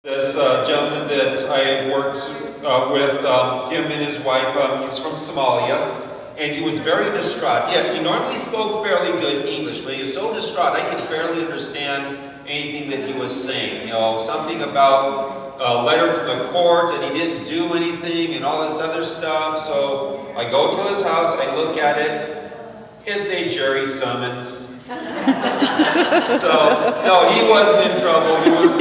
This gentleman that I worked with, him and his wife, he's from Somalia, and he was very distraught. He normally spoke fairly good English, but he was so distraught I could barely understand anything that he was saying. Something about a letter from the court, and he didn't do anything, and all this other stuff. So I go to his house, I look at it, it's a jury summons. So, no, he wasn't in trouble.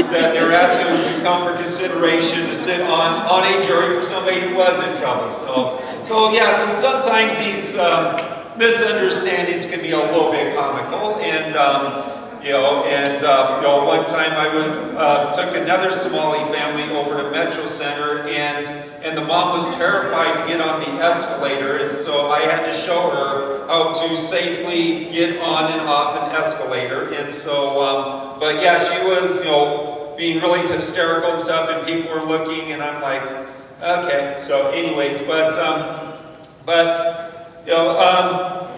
They were asking him to come for consideration to sit on a jury for somebody who was in trouble. So sometimes these misunderstandings can be a little bit comical. And, one time I took another Somali family over to Metro Center, and the mom was terrified to get on the escalator, and so I had to show her how to safely get on and off an escalator. And so, she was, being really hysterical and stuff, and people were looking, and I'm like, okay. So, anyways,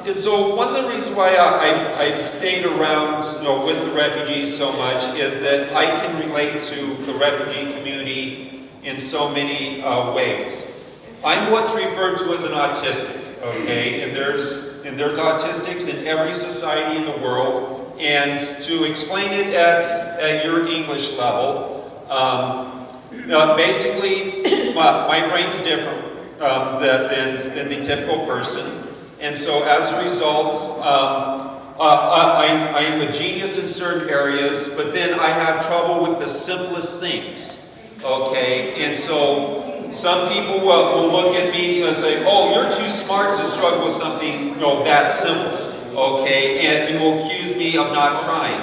and so one of the reasons why I stayed around, with the refugees so much is that I can relate to the refugee community in so many ways. I'm what's referred to as an autistic, okay? And there's autistics in every society in the world. And to explain it at your English level, basically, my brain's different than the typical person. And so as a result, I am a genius in certain areas, but then I have trouble with the simplest things, okay? And so some people will look at me and say, oh, you're too smart to struggle with something that simple, okay? And will accuse me of not trying.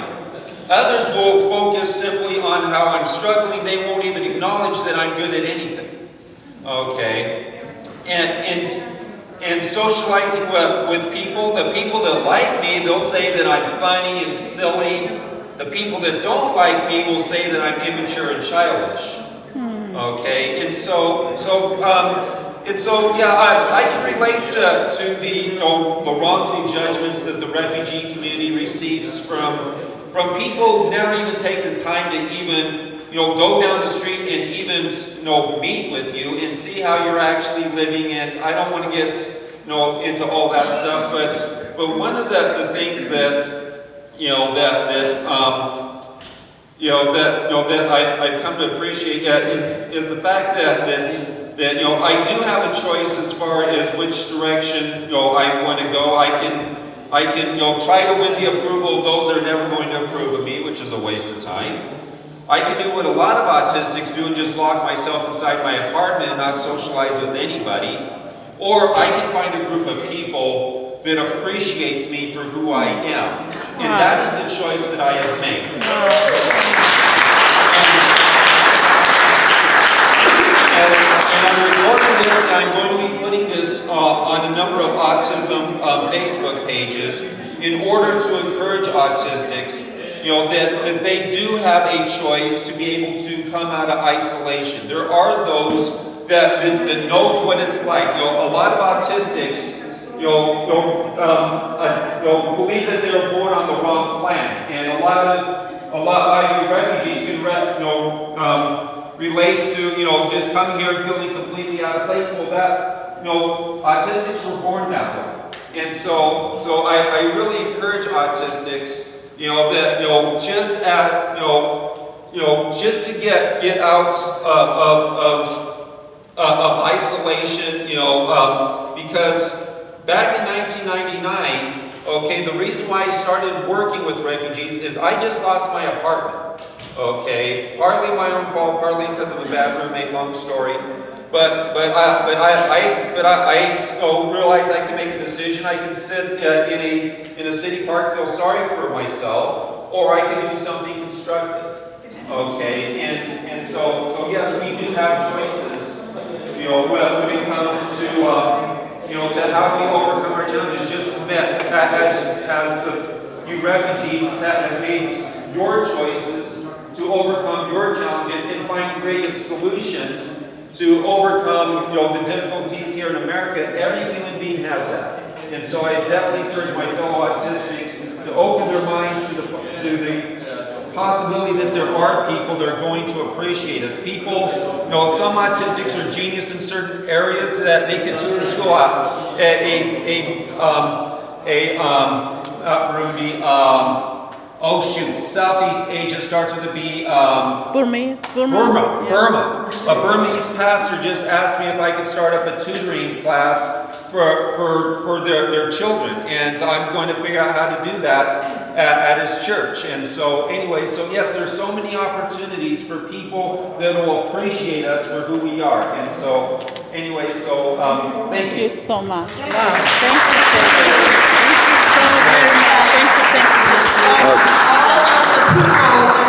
Others will focus simply on how I'm struggling. They won't even acknowledge that I'm good at anything, okay? And socializing with people, the people that like me, they'll say that I'm funny and silly. The people that don't like me will say that I'm immature and childish. Okay, I can relate to the wrongful judgments that the refugee community receives from people who never even take the time to even go down the street and even meet with you and see how you're actually living. And I don't want to get into all that stuff, but one of the things that I've come to appreciate is the fact that I do have a choice as far as which direction I want to go. I can try to win the approval of those that are never going to approve of me, which is a waste of time. I can do what a lot of autistics do and just lock myself inside my apartment and not socialize with anybody. Or I can find a group of people that appreciates me for who I am. And that is the choice that I have made. And I'm recording this, and I'm going to be putting this on a number of autism Facebook pages in order to encourage autistics that they do have a choice to be able to come out of isolation. There are those that knows what it's like. A lot of autistics believe that they were born on the wrong planet, and a lot of you refugees can relate to just coming here and feeling completely out of place. Well, that autistics were born that way, and so I really encourage autistics. Just to get out of isolation, because back in 1999, okay, the reason why I started working with refugees is I just lost my apartment, okay, partly my own fault, partly because of a bad roommate, long story. But I realized I can make a decision. I can sit in a city park, feel sorry for myself, or I can do something constructive. Okay, and so yes, we do have choices. When it comes to how we overcome our challenges. Just admit as you refugees have made your choices to overcome your challenges and find creative solutions to overcome, the difficulties here in America. Every human being has that. And so I definitely encourage my fellow autistics to open their minds to the possibility that there are people that are going to appreciate us. People, some autistics are genius in certain areas that they can tune to school. Southeast Asia starts with a B. Burmese. Burma. Yeah. Burma. A Burmese pastor just asked me if I could start up a tutoring class for their children, and I'm going to figure out how to do that at his church. And so anyway, so yes, there's so many opportunities for people that will appreciate us for who we are. And so anyway, so thank you. Thank you so much. Wow. Thank you, Thank you so very much. Thank you. All of the people that are